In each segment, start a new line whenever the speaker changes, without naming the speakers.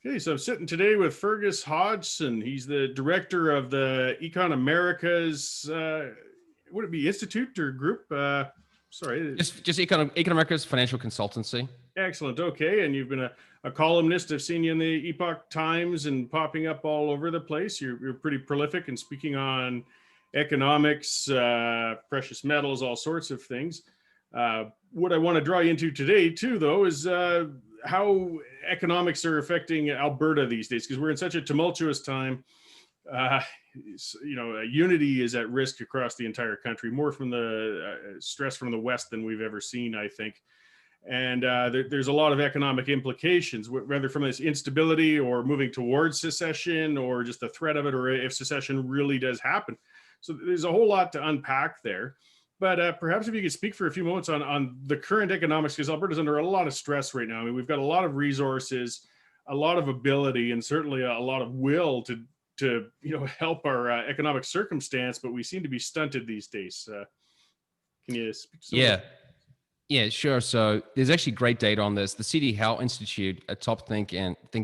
Okay, so I'm sitting today with Fergus Hodgson. He's the director of the Econ Americas. Would it be institute or group? Sorry,
Just Econ Americas financial consultancy.
excellent. Okay, and you've been a columnist. I've seen you in the Epoch Times and popping up all over the place. You're pretty prolific and speaking on economics, precious metals, all sorts of things. What I want to draw you into today, too, though, is how economics are affecting Alberta these days, because we're in such a tumultuous time. Uh, unity is at risk across the entire country, more from the stress from the West than we've ever seen, I think. And there's a lot of economic implications, whether from this instability or moving towards secession or just the threat of it, or if secession really does happen. So there's a whole lot to unpack there. But perhaps if you could speak for a few moments on the current economics, because Alberta's under a lot of stress right now. I mean, we've got a lot of resources, a lot of ability, and certainly a lot of will to help our economic circumstance, but we seem to be stunted these days. Can you speak to some of that?
Yeah, sure. So there's actually great data on this. The CD Howe Institute, a top think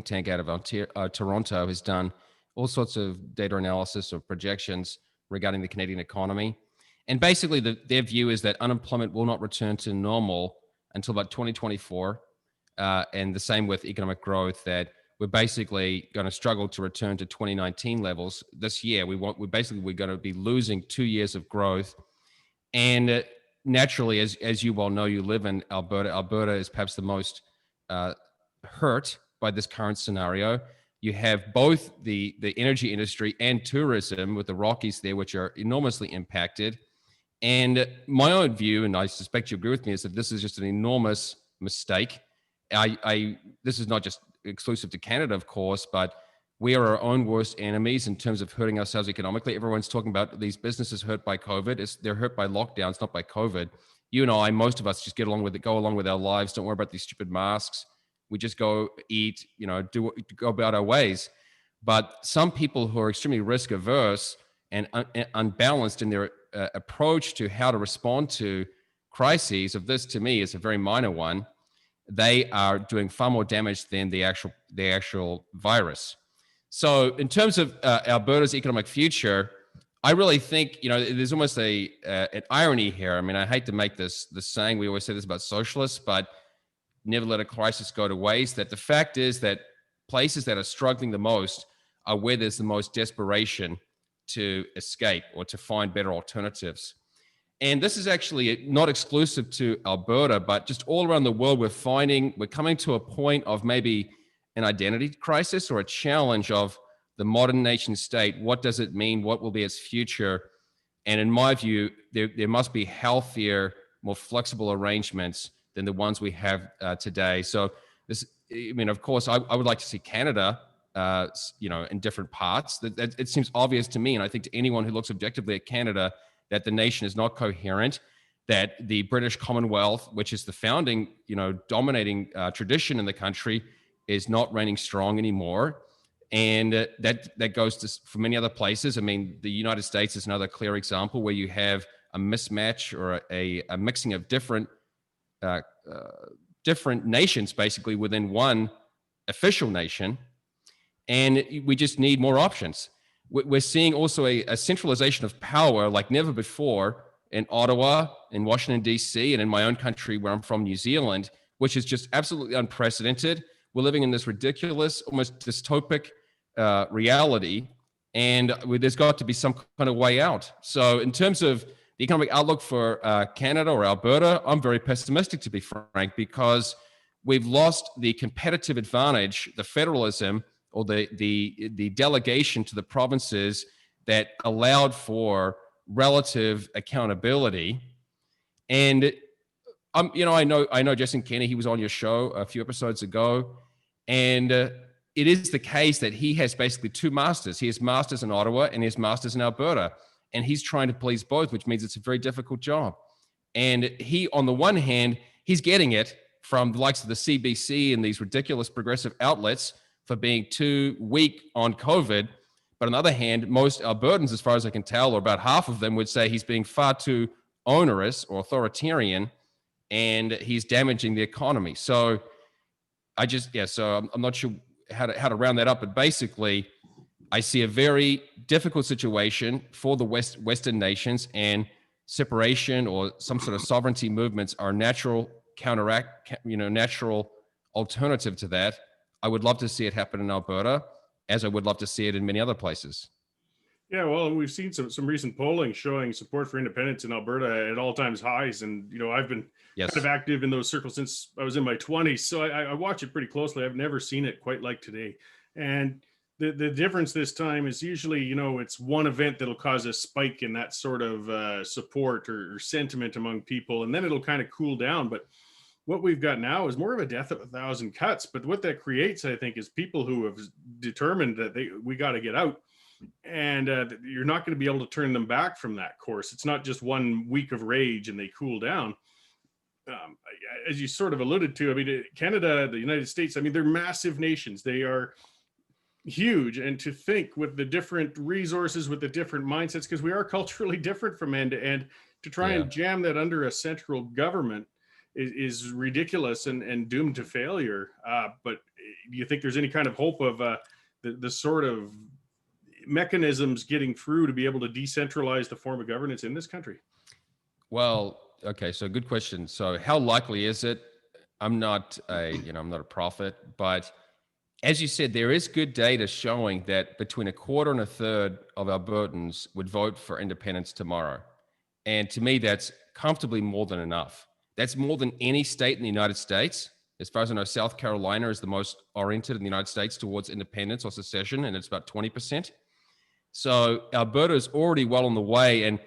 tank out of Toronto, has done all sorts of data analysis of projections regarding the Canadian economy. And basically, their view is that unemployment will not return to normal until about 2024. And the same with economic growth, that we're basically going to struggle to return to 2019 levels this year. We're going to be losing 2 years of growth. And naturally, as you well know, you live in Alberta. Alberta is perhaps the most hurt by this current scenario. You have both the energy industry and tourism with the Rockies there, which are enormously impacted. And my own view, and I suspect you agree with me, is that this is just an enormous mistake. This is not just exclusive to Canada, of course, but we are our own worst enemies in terms of hurting ourselves economically. Everyone's talking about these businesses hurt by COVID. They're hurt by lockdowns, not by COVID. You and I, most of us just go along with our lives. Don't worry about these stupid masks. We just go eat, go about our ways. But some people who are extremely risk averse and unbalanced in their approach to how to respond to crises, of this to me is a very minor one, they are doing far more damage than the actual virus. So in terms of Alberta's economic future, I really think, there's almost an irony here. I mean, I hate to make this saying, we always say this about socialists, but never let a crisis go to waste, that the fact is that places that are struggling the most are where there's the most desperation to escape or to find better alternatives. And this is actually not exclusive to Alberta, but just all around the world, we're coming to a point of maybe an identity crisis or a challenge of the modern nation state. What does it mean? What will be its future? And in my view, there must be healthier, more flexible arrangements than the ones we have today. So of course, I would like to see Canada, in different parts. It seems obvious to me, and I think to anyone who looks objectively at Canada, that the nation is not coherent, that the British Commonwealth, which is the founding, dominating tradition in the country, is not reigning strong anymore. And that goes for many other places. I mean, the United States is another clear example where you have a mismatch or a mixing of different nations, basically, within one official nation. And we just need more options. We're seeing also a centralization of power like never before in Ottawa, in Washington, D.C., and in my own country where I'm from, New Zealand, which is just absolutely unprecedented. We're living in this ridiculous, almost dystopic reality, and there's got to be some kind of way out. So in terms of the economic outlook for Canada or Alberta, I'm very pessimistic, to be frank, because we've lost the competitive advantage, the federalism, or the delegation to the provinces that allowed for relative accountability. And I know Jason Kenney, he was on your show a few episodes ago, and it is the case that he has basically two masters. He has masters in Ottawa and he has masters in Alberta, and he's trying to please both, which means it's a very difficult job. And he, on the one hand, he's getting it from the likes of the CBC and these ridiculous progressive outlets for being too weak on COVID. But on the other hand, most Albertans, as far as I can tell, or about half of them, would say he's being far too onerous or authoritarian, and he's damaging the economy. So I'm not sure how to round that up, but basically, I see a very difficult situation for the Western nations, and separation or some sort of sovereignty movements are natural natural alternative to that. I would love to see it happen in Alberta, as I would love to see it in many other places.
Yeah, well, and we've seen some recent polling showing support for independence in Alberta at all times highs, and I've been kind of
Yes.
active in those circles since I was in my 20s, so I watch it pretty closely. I've never seen it quite like today, and the difference this time is usually it's one event that'll cause a spike in that sort of support or sentiment among people, and then it'll kind of cool down. But what we've got now is more of a death of a thousand cuts. But what that creates, I think, is people who have determined that we got to get out, and you're not going to be able to turn them back from that course. It's not just 1 week of rage and they cool down. As you sort of alluded to, I mean, Canada, the United States, I mean, they're massive nations. They are huge. And to think with the different resources, with the different mindsets, because we are culturally different from end to end, to try and jam that under a central government is ridiculous and doomed to failure. But do you think there's any kind of hope of the sort of mechanisms getting through to be able to decentralize the form of governance in this country?
Well, okay, so good question. So how likely is it? I'm not a prophet, but as you said, there is good data showing that between a quarter and a third of Albertans would vote for independence tomorrow. And to me, that's comfortably more than enough. That's more than any state in the United States. As far as I know, South Carolina is the most oriented in the United States towards independence or secession, and it's about 20%. So Alberta is already well on the way. And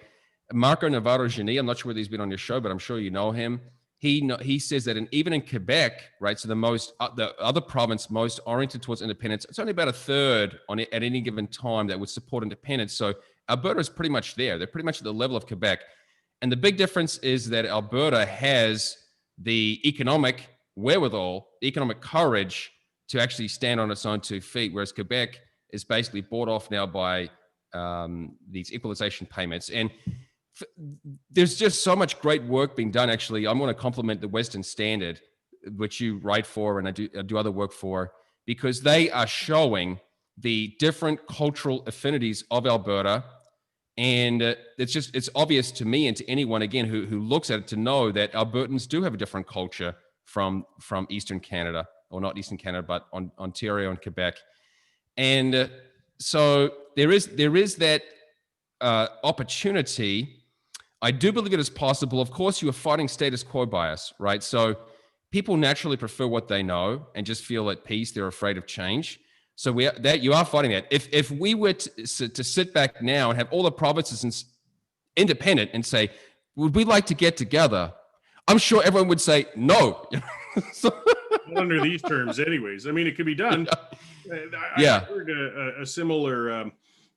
Marco Navarro-Genie, I'm not sure whether he's been on your show, but I'm sure you know him. He says that even in Quebec, right, so the other province most oriented towards independence, it's only about a third at any given time that would support independence. So Alberta is pretty much there. They're pretty much at the level of Quebec. And the big difference is that Alberta has the economic wherewithal, economic courage to actually stand on its own 2 feet, whereas Quebec is basically bought off now by these equalization payments. And there's just so much great work being done. Actually, I'm going to compliment the Western Standard, which you write for and I do other work for, because they are showing the different cultural affinities of Alberta. And it's obvious to me and to anyone, again, who looks at it, to know that Albertans do have a different culture from Eastern Canada, or not Eastern Canada, but Ontario and Quebec. And so there is that opportunity. I do believe it is possible. Of course, you are fighting status quo bias, right? So people naturally prefer what they know and just feel at peace. They're afraid of change. So you are fighting that. If we were to sit back now and have all the provinces independent and say, would we like to get together? I'm sure everyone would say no.
Under these terms, anyways. I mean, it could be done. I heard a similar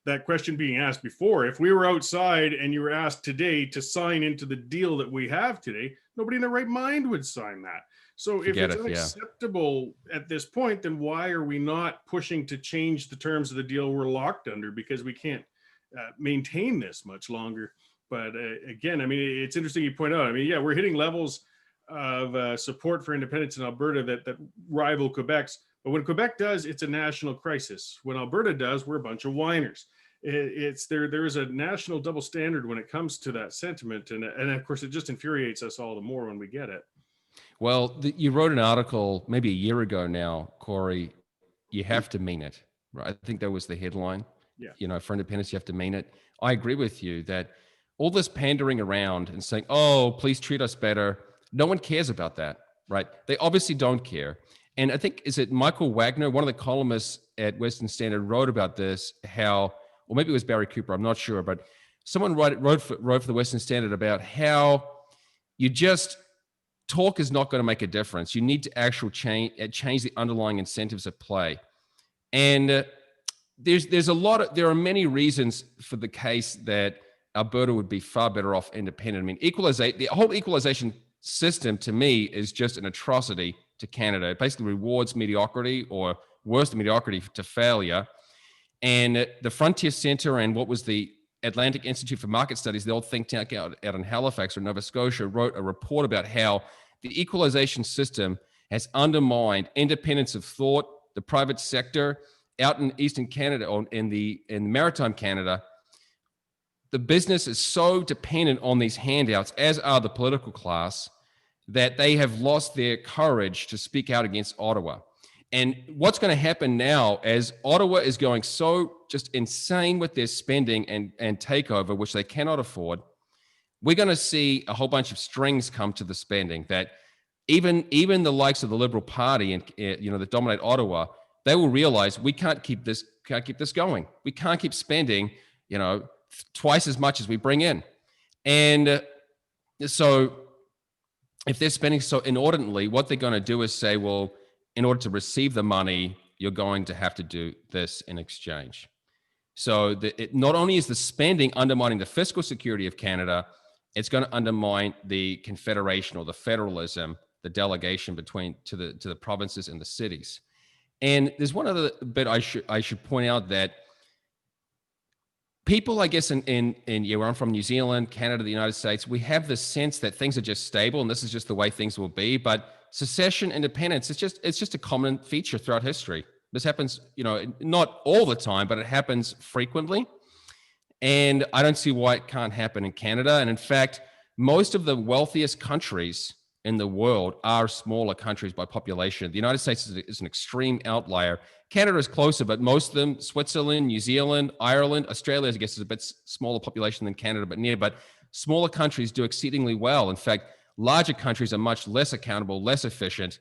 that question being asked before. If we were outside and you were asked today to sign into the deal that we have today, nobody in their right mind would sign that. So if it's unacceptable at this point, then why are we not pushing to change the terms of the deal we're locked under? Because we can't maintain this much longer. But again, I mean, it's interesting you point out. I mean, yeah, we're hitting levels of support for independence in Alberta that rival Quebec's. But when Quebec does, it's a national crisis. When Alberta does, we're a bunch of whiners. There is a national double standard when it comes to that sentiment. And of course, it just infuriates us all the more when we get it.
Well, you wrote an article maybe a year ago now, Corey. You have to mean it, right? I think that was the headline.
Yeah.
For independence, you have to mean it. I agree with you that all this pandering around and saying, oh, please treat us better. No one cares about that, right? They obviously don't care. And I think, is it Michael Wagner, one of the columnists at Western Standard, wrote about this, how, or maybe it was Barry Cooper, I'm not sure, but someone wrote for the Western Standard about how you just, talk is not going to make a difference. You need to actually change the underlying incentives at play. And there are many reasons for the case that Alberta would be far better off independent. I mean, the whole equalization system to me is just an atrocity to Canada. It basically rewards mediocrity, or worse than mediocrity, to failure. And the Frontier Center and what was the Atlantic Institute for Market Studies, the old think tank out in Halifax or Nova Scotia, wrote a report about how the equalization system has undermined independence of thought, the private sector out in Eastern Canada, or in maritime Canada, the business is so dependent on these handouts, as are the political class, that they have lost their courage to speak out against Ottawa. And what's going to happen now, as Ottawa is going so just insane with their spending and takeover, which they cannot afford, we're going to see a whole bunch of strings come to the spending, that even the likes of the Liberal Party and that dominate Ottawa, they will realize we can't keep this going. We can't keep spending twice as much as we bring in. And so if they're spending so inordinately, what they're going to do is say, well, in order to receive the money, you're going to have to do this in exchange. So not only is the spending undermining the fiscal security of Canada, it's going to undermine the confederation or the federalism, the delegation to the provinces and the cities. And there's one other bit I should point out, that people, I guess, where I'm from, New Zealand, Canada, the United States, we have this sense that things are just stable and this is just the way things will be. But secession, independence, it's just a common feature throughout history. This happens, not all the time, but it happens frequently. And I don't see why it can't happen in Canada. And in fact, most of the wealthiest countries in the world are smaller countries by population. The United States is an extreme outlier. Canada is closer, but most of them, Switzerland, New Zealand, Ireland, Australia, I guess, is a bit smaller population than Canada, but smaller countries do exceedingly well. In fact, larger countries are much less accountable, less efficient.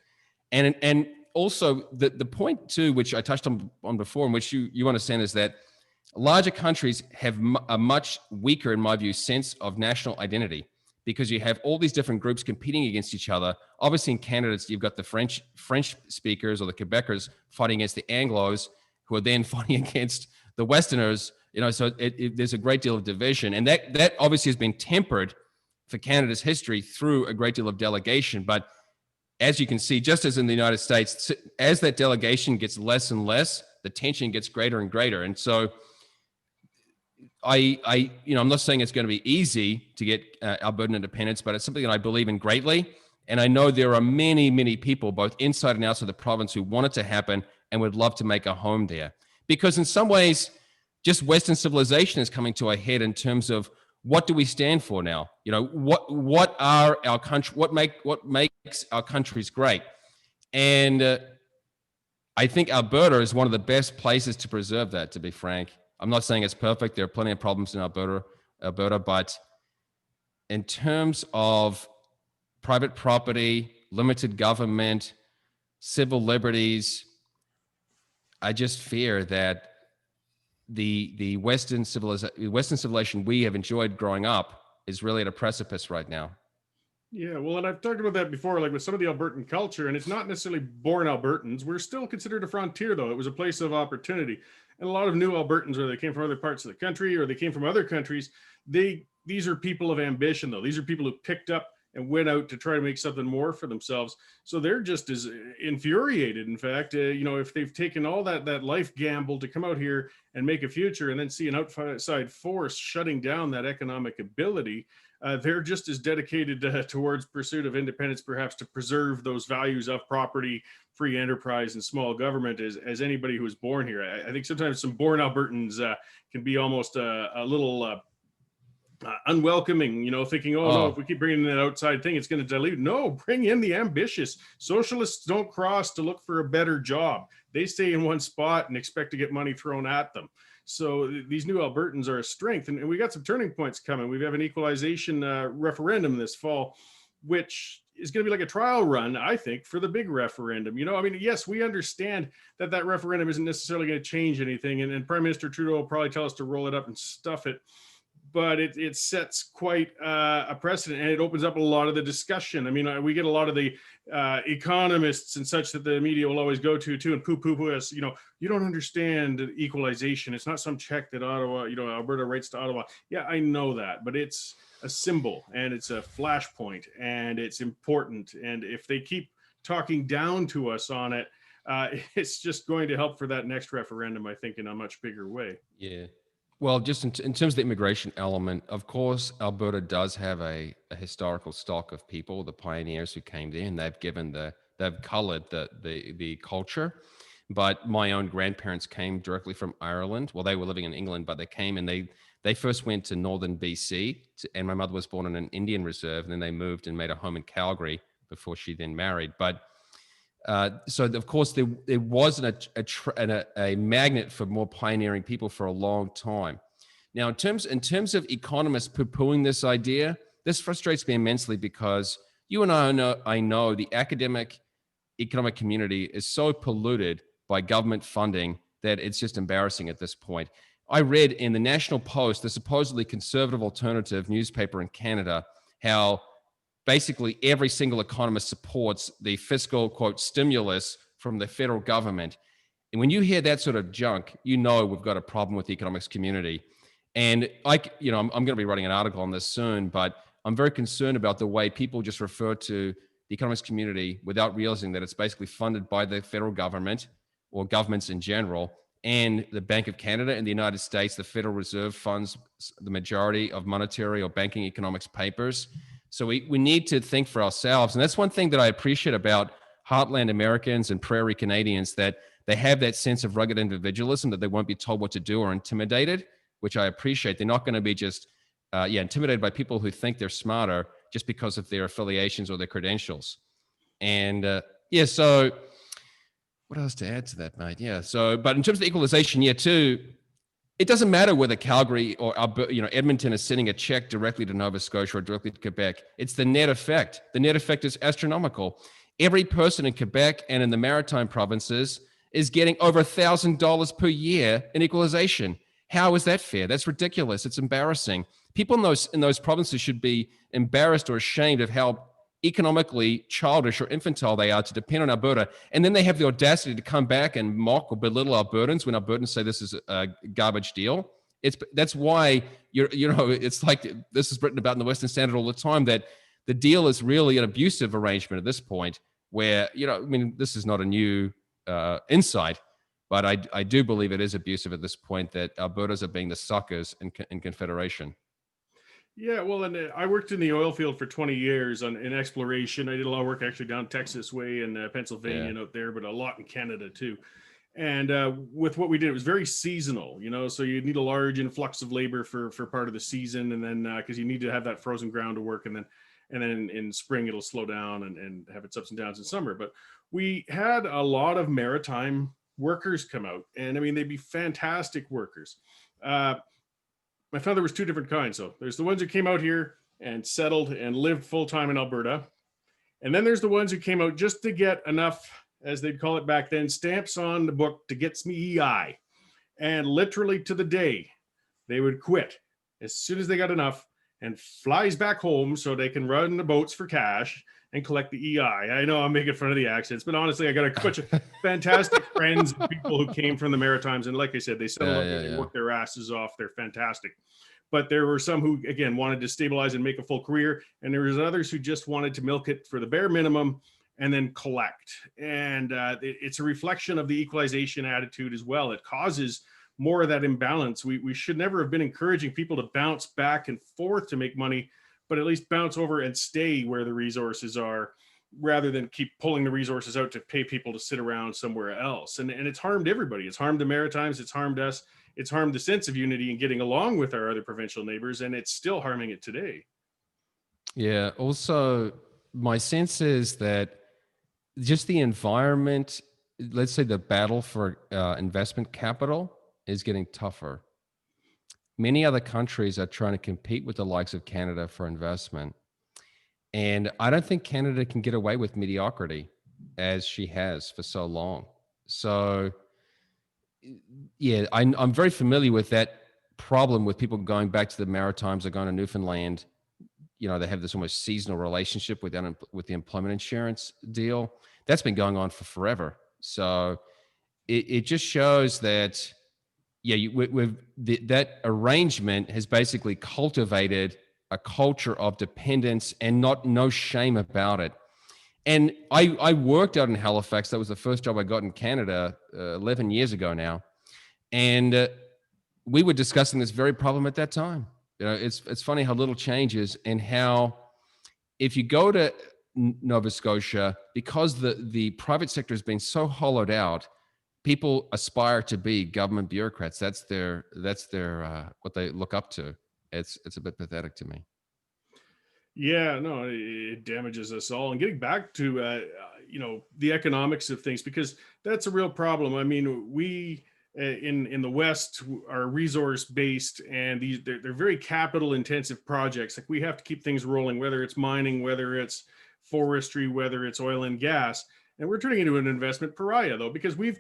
And also the point too, which I touched on before, and which you understand, is that larger countries have a much weaker, in my view, sense of national identity, because you have all these different groups competing against each other. Obviously in Canada, you've got the French speakers or the Quebecers fighting against the Anglos, who are then fighting against the Westerners, so there's a great deal of division. And that obviously has been tempered for Canada's history through a great deal of delegation. But as you can see, just as in the United States, as that delegation gets less and less, the tension gets greater and greater. And so I'm not saying it's going to be easy to get Albertan independence, but it's something that I believe in greatly. And I know there are many, many people, both inside and outside the province, who want it to happen and would love to make a home there. Because in some ways, just Western civilization is coming to a head in terms of, what do we stand for now? What are our country? What makes our countries great? And I think Alberta is one of the best places to preserve that, to be frank. I'm not saying it's perfect. There are plenty of problems in Alberta, but in terms of private property, limited government, civil liberties, I just fear that the Western civilization we have enjoyed growing up is really at a precipice right now.
Yeah, well, and I've talked about that before, like with some of the Albertan culture, and it's not necessarily born Albertans. We're still considered a frontier, though. It was a place of opportunity. And a lot of new Albertans, whether they came from other parts of the country or they came from other countries, these are people of ambition, though. These are people who picked up and went out to try to make something more for themselves. So they're just as infuriated, in fact, if they've taken all that life gamble to come out here and make a future and then see an outside force shutting down that economic ability, they're just as dedicated towards pursuit of independence, perhaps to preserve those values of property, free enterprise, and small government as anybody who was born here. I think sometimes some born Albertans can be almost a little unwelcoming, thinking, no, if we keep bringing in that outside thing, it's going to dilute. No, bring in the ambitious. Socialists don't cross to look for a better job. They stay in one spot and expect to get money thrown at them. So these new Albertans are a strength. And we got some turning points coming. We have an equalization referendum this fall, which is going to be like a trial run, I think, for the big referendum. Yes, we understand that referendum isn't necessarily going to change anything. And Prime Minister Trudeau will probably tell us to roll it up and stuff it. But it sets quite a precedent, and it opens up a lot of the discussion. We get a lot of the economists and such that the media will always go to too, and poo-poo us. You don't understand equalization. It's not some check that Alberta writes to Ottawa. Yeah, I know that, but it's a symbol and it's a flashpoint and it's important. And if they keep talking down to us on it, it's just going to help for that next referendum, I think, in a much bigger way.
Yeah. Well, just in terms of the immigration element, of course, Alberta does have a historical stock of people, the pioneers who came there, and they've colored the culture. but my own grandparents came directly from Ireland. Well, they were living in England, but they came and they first went to northern BC, and my mother was born in an Indian reserve, and then they moved and made a home in Calgary before she then married. But so of course there wasn't a magnet for more pioneering people for a long time. Now, in terms of economists poo-pooing this idea, this frustrates me immensely because you and I know the academic economic community is so polluted by government funding that it's just embarrassing at this point. I read in the National Post, the supposedly conservative alternative newspaper in Canada, how basically every single economist supports the fiscal, quote, stimulus from the federal government. And when you hear that sort of junk, you know we've got a problem with the economics community. And I'm going to be writing an article on this soon, but I'm very concerned about the way people just refer to the economics community without realizing that it's basically funded by the federal government or governments in general, and the Bank of Canada in the United States, the Federal Reserve funds the majority of monetary or banking economics papers. So we need to think for ourselves. And that's one thing that I appreciate about Heartland Americans and Prairie Canadians, that they have that sense of rugged individualism, that they won't be told what to do or intimidated, which I appreciate. They're not going to be just intimidated by people who think they're smarter just because of their affiliations or their credentials. And so what else to add to that, mate? Yeah. So, but in terms of equalization, too, it doesn't matter whether Calgary or Edmonton is sending a check directly to Nova Scotia or directly to Quebec. It's the net effect. The net effect is astronomical. Every person in Quebec and in the maritime provinces is getting over $1,000 per year in equalization. How is that fair? That's ridiculous. It's embarrassing. People in those provinces should be embarrassed or ashamed of how economically childish or infantile they are to depend on Alberta. And then they have the audacity to come back and mock or belittle Albertans when Albertans say this is a garbage deal. That's why it's like this is written about in the Western Standard all the time, that the deal is really an abusive arrangement at this point, where, this is not a new insight, but I do believe it is abusive at this point, that Albertas are being the suckers in Confederation.
Yeah, well, and I worked in the oil field for 20 years in exploration. I did a lot of work actually down Texas way and Pennsylvania and out there, but a lot in Canada too. And with what we did, it was very seasonal, so you need a large influx of labor for part of the season. And then because you need to have that frozen ground to work. And then in spring, it'll slow down and have its ups and downs in summer. But we had a lot of maritime workers come out, and they'd be fantastic workers. My father was two different kinds. So there's the ones who came out here and settled and lived full-time in Alberta. And then there's the ones who came out just to get enough, as they'd call it back then, stamps on the book to get me EI. And literally to the day, they would quit as soon as they got enough and flies back home so they can run the boats for cash and collect the EI. I know I'm making fun of the accents, but honestly, I got a bunch of fantastic friends and people who came from the Maritimes. And like I said, they settled up, they worked their asses off. They're fantastic. But there were some who, again, wanted to stabilize and make a full career. And there was others who just wanted to milk it for the bare minimum and then collect. And it's a reflection of the equalization attitude as well. It causes more of that imbalance. We should never have been encouraging people to bounce back and forth to make money, but at least bounce over and stay where the resources are, rather than keep pulling the resources out to pay people to sit around somewhere else. And it's harmed everybody. It's harmed the Maritimes. It's harmed us. It's harmed the sense of unity and getting along with our other provincial neighbors. And it's still harming it today.
Yeah. Also, my sense is that just the environment, let's say the battle for investment capital, is getting tougher. Many other countries are trying to compete with the likes of Canada for investment. And I don't think Canada can get away with mediocrity as she has for so long. So, yeah, I'm very familiar with that problem with people going back to the Maritimes or going to Newfoundland. They have this almost seasonal relationship with the employment insurance deal. That's been going on for forever. So it just shows that, that arrangement has basically cultivated a culture of dependence and no shame about it. And I worked out in Halifax. That was the first job I got in Canada 11 years ago now. And we were discussing this very problem at that time. It's funny how little changes, and how if you go to Nova Scotia, because the private sector has been so hollowed out, people aspire to be government bureaucrats. That's their what they look up to. It's a bit pathetic to me.
Yeah, no, it damages us all. And getting back to the economics of things, because that's a real problem. I mean, we in the West are resource based, and they're very capital intensive projects. Like we have to keep things rolling, whether it's mining, whether it's forestry, whether it's oil and gas, and we're turning into an investment pariah though, because we've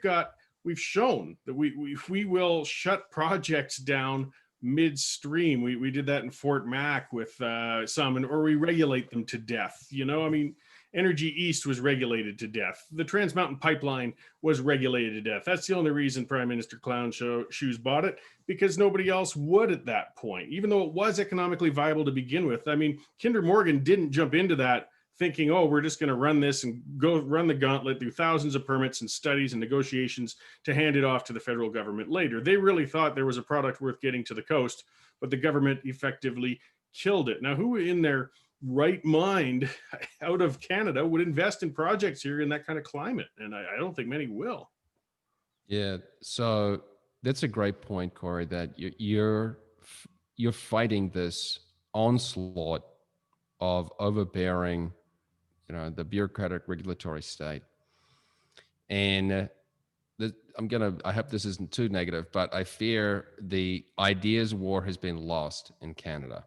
shown that we will shut projects down midstream. We did that in Fort Mac with or we regulate them to death. I mean, Energy East was regulated to death. The Trans Mountain Pipeline was regulated to death. That's the only reason Prime Minister Clown Shoes bought it, because nobody else would at that point, even though it was economically viable to begin with. I mean, Kinder Morgan didn't jump into that thinking, oh, we're just going to run this and go run the gauntlet through thousands of permits and studies and negotiations to hand it off to the federal government later. They really thought there was a product worth getting to the coast, but the government effectively killed it. Now, who in their right mind out of Canada would invest in projects here in that kind of climate? And I don't think many will.
Yeah, so that's a great point, Corey, that you're fighting this onslaught of overbearing, the bureaucratic regulatory state. And I hope this isn't too negative, but I fear the ideas war has been lost in Canada.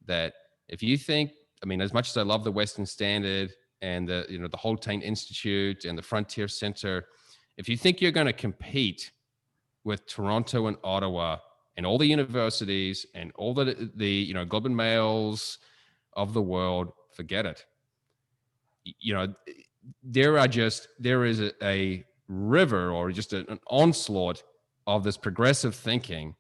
That if you think, I mean, as much as I love the Western Standard and the Haultain Institute and the Frontier Center, if you think you're going to compete with Toronto and Ottawa and all the universities and all the Globe and Mails of the world, forget it. There is a river or just an onslaught of this progressive thinking.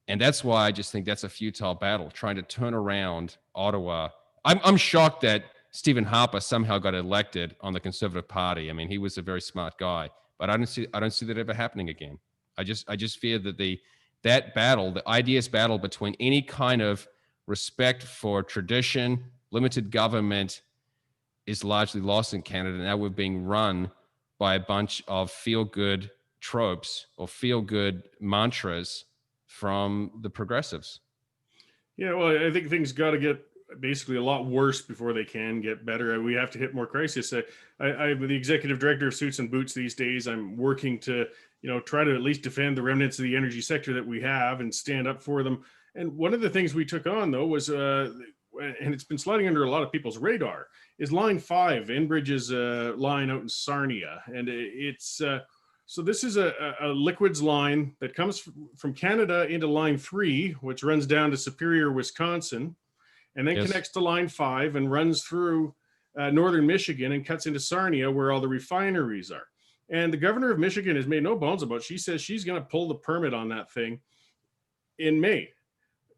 And that's why I just think that's a futile battle, trying to turn around Ottawa. I'm shocked that Stephen Harper somehow got elected on the Conservative Party. I mean, he was a very smart guy, but I don't see that ever happening again. I just fear that that battle, the ideas battle between any kind of respect for tradition, limited government, is largely lost in Canada. Now we're being run by a bunch of feel-good tropes or feel-good mantras from the progressives.
Yeah, well, I think things got to get basically a lot worse before they can get better. We have to hit more crisis. I'm the executive director of Suits and Boots these days. I'm working to, try to at least defend the remnants of the energy sector that we have and stand up for them. And one of the things we took on, though, was, and it's been sliding under a lot of people's radar, is Line 5, Enbridge's line out in Sarnia. And it's... So this is a liquids line that comes from Canada into Line 3, which runs down to Superior, Wisconsin, and then connects to Line 5 and runs through northern Michigan and cuts into Sarnia, where all the refineries are. And the governor of Michigan has made no bones about it. She says she's going to pull the permit on that thing in May.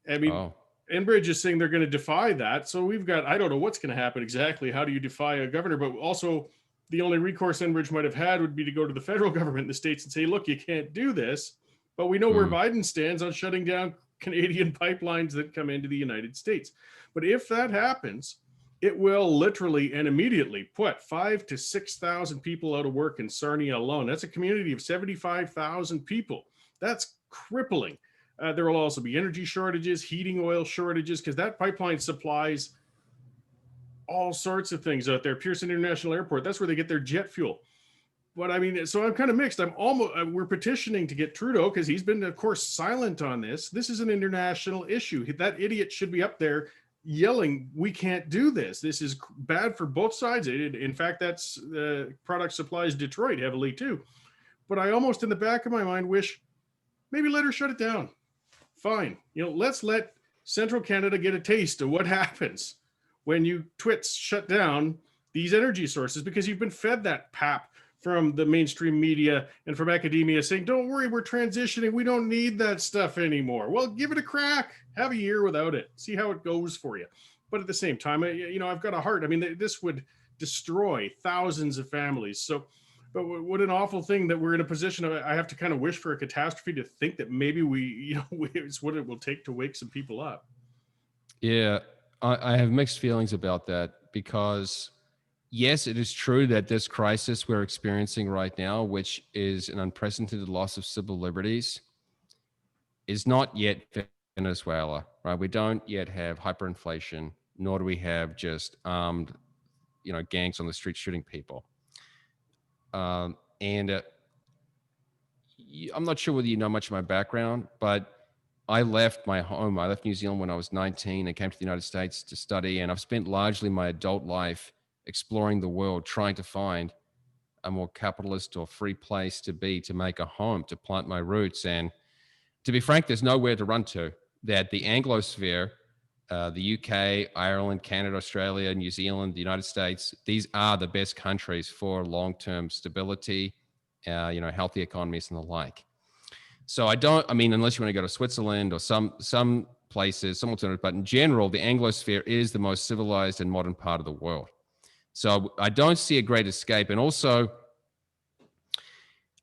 I mean, Enbridge is saying they're going to defy that. So we've got, I don't know what's going to happen exactly. How do you defy a governor? But also, the only recourse Enbridge might have had would be to go to the federal government in the States and say, look, you can't do this. But we know where Biden stands on shutting down Canadian pipelines that come into the United States. But if that happens, it will literally and immediately put 5,000 to 6,000 people out of work in Sarnia alone. That's a community of 75,000 people. That's crippling. There will also be energy shortages, heating oil shortages, because that pipeline supplies all sorts of things out there. Pearson International Airport, that's where they get their jet fuel. But I mean, so I'm kind of mixed. We're petitioning to get Trudeau, because he's been, of course, silent on this. This is an international issue. That idiot should be up there yelling, we can't do this. This is bad for both sides. In fact, that's product supplies Detroit heavily too. But I almost in the back of my mind wish maybe let her shut it down. Fine. Let's let Central Canada get a taste of what happens when you twits shut down these energy sources, because you've been fed that pap from the mainstream media and from academia saying, don't worry, we're transitioning. We don't need that stuff anymore. Well, give it a crack. Have a year without it. See how it goes for you. But at the same time, I've got a heart. I mean, this would destroy thousands of families. So, but what an awful thing that we're in a position of, I have to kind of wish for a catastrophe to think that maybe it's what it will take to wake some people up.
Yeah. I have mixed feelings about that, because yes, it is true that this crisis we're experiencing right now, which is an unprecedented loss of civil liberties, is not yet Venezuela, right? We don't yet have hyperinflation, nor do we have just armed, gangs on the street shooting people. And I'm not sure whether you know much of my background, but I left my home. I left New Zealand when I was 19 and came to the United States to study. And I've spent largely my adult life exploring the world, trying to find a more capitalist or free place to be, to make a home, to plant my roots. And to be frank, there's nowhere to run to. That the Anglosphere, the UK, Ireland, Canada, Australia, New Zealand, the United States, these are the best countries for long-term stability, healthy economies and the like. So unless you want to go to Switzerland or some places, some alternative, but in general, the Anglosphere is the most civilized and modern part of the world. So I don't see a great escape. And also,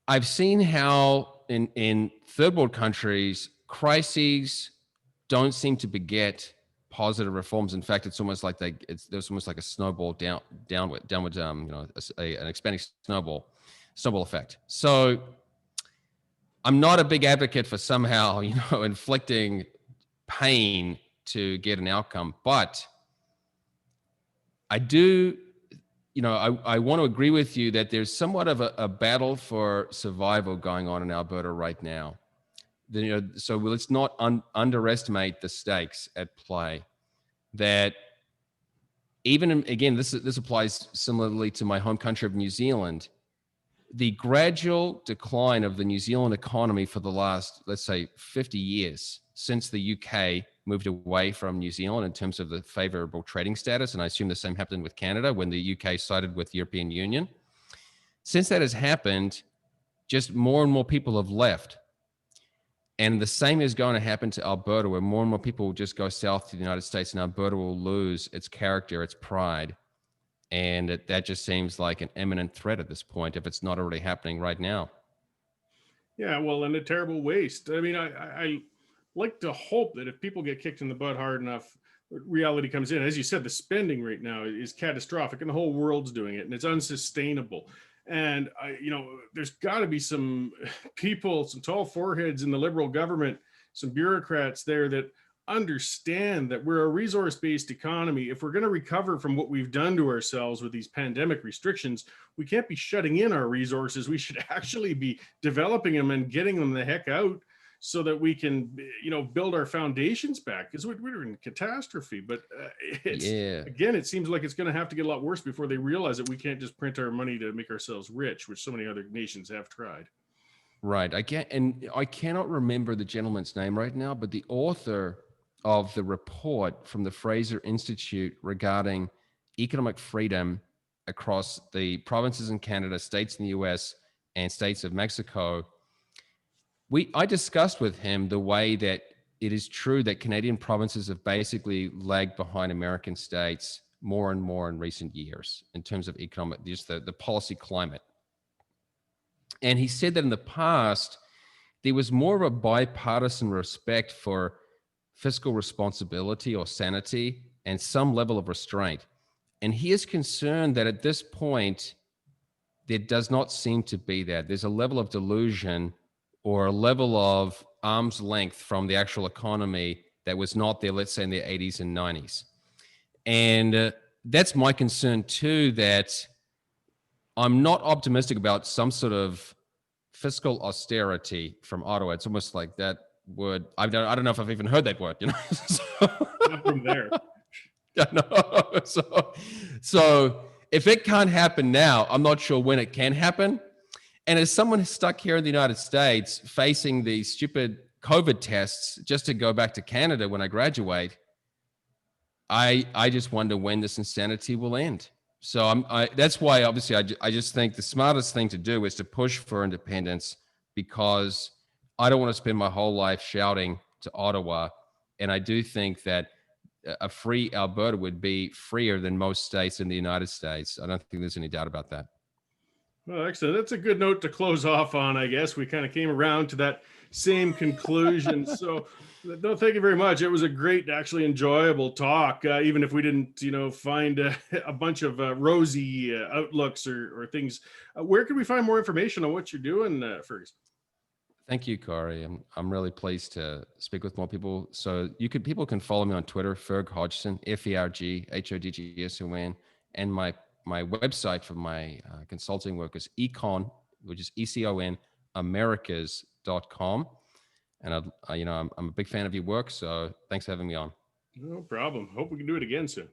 I've seen how in third world countries, crises don't seem to beget positive reforms. In fact, it's almost like there's almost like a snowball downward, an expanding snowball effect. So I'm not a big advocate for somehow, inflicting pain to get an outcome, but I do, I want to agree with you that there's somewhat of a battle for survival going on in Alberta right now. So let's not underestimate the stakes at play. That again, this applies similarly to my home country of New Zealand. The gradual decline of the New Zealand economy for the last, let's say, 50 years since the UK moved away from New Zealand in terms of the favorable trading status, and I assume the same happened with Canada when the UK sided with the European Union. Since that has happened, just more and more people have left. And the same is going to happen to Alberta, where more and more people will just go south to the United States, and Alberta will lose its character, its pride. And that just seems like an imminent threat at this point, if it's not already happening right now.
Yeah, well, and a terrible waste. I mean, I like to hope that if people get kicked in the butt hard enough, reality comes in. As you said, the spending right now is catastrophic, and the whole world's doing it, and it's unsustainable. And there's got to be some people, some tall foreheads in the Liberal government, some bureaucrats there that understand that we're a resource-based economy. If we're going to recover from what we've done to ourselves with these pandemic restrictions, we can't be shutting in our resources. We should actually be developing them and getting them the heck out so that we can, build our foundations back, because we're in catastrophe. But again, it seems like it's going to have to get a lot worse before they realize that we can't just print our money to make ourselves rich, which so many other nations have tried.
Right. I cannot remember the gentleman's name right now, but the author of the report from the Fraser Institute regarding economic freedom across the provinces in Canada, states in the US, and states of Mexico, I discussed with him the way that it is true that Canadian provinces have basically lagged behind American states more and more in recent years in terms of economic, just the policy climate. And he said that in the past, there was more of a bipartisan respect for fiscal responsibility or sanity and some level of restraint. And he is concerned that at this point, there does not seem to be that. There's a level of delusion or a level of arm's length from the actual economy that was not there, let's say, in the 80s and 90s. And that's my concern too, that I'm not optimistic about some sort of fiscal austerity from Ottawa. It's almost like that word. I don't know if I've even heard that word,
Not from there.
Yeah, no. So if it can't happen now, I'm not sure when it can happen. And as someone stuck here in the United States facing these stupid COVID tests just to go back to Canada when I graduate, I just wonder when this insanity will end. So that's why, obviously, I just think the smartest thing to do is to push for independence, because I don't want to spend my whole life shouting to Ottawa. And I do think that a free Alberta would be freer than most states in the United States. I don't think there's any doubt about that.
Well, excellent. That's a good note to close off on, I guess. We kind of came around to that same conclusion. So No, thank you very much. It was a great, actually enjoyable talk, even if we didn't, find a bunch of rosy outlooks or things. Where can we find more information on what you're doing, Fergus?
Thank you, Corey. I'm really pleased to speak with more people. So people can follow me on Twitter, Ferg Hodgson, FERGHODGSON, and my website for my consulting work is econ, which is ECON Americas.com. And I'm a big fan of your work. So thanks for having me on.
No problem. Hope we can do it again soon.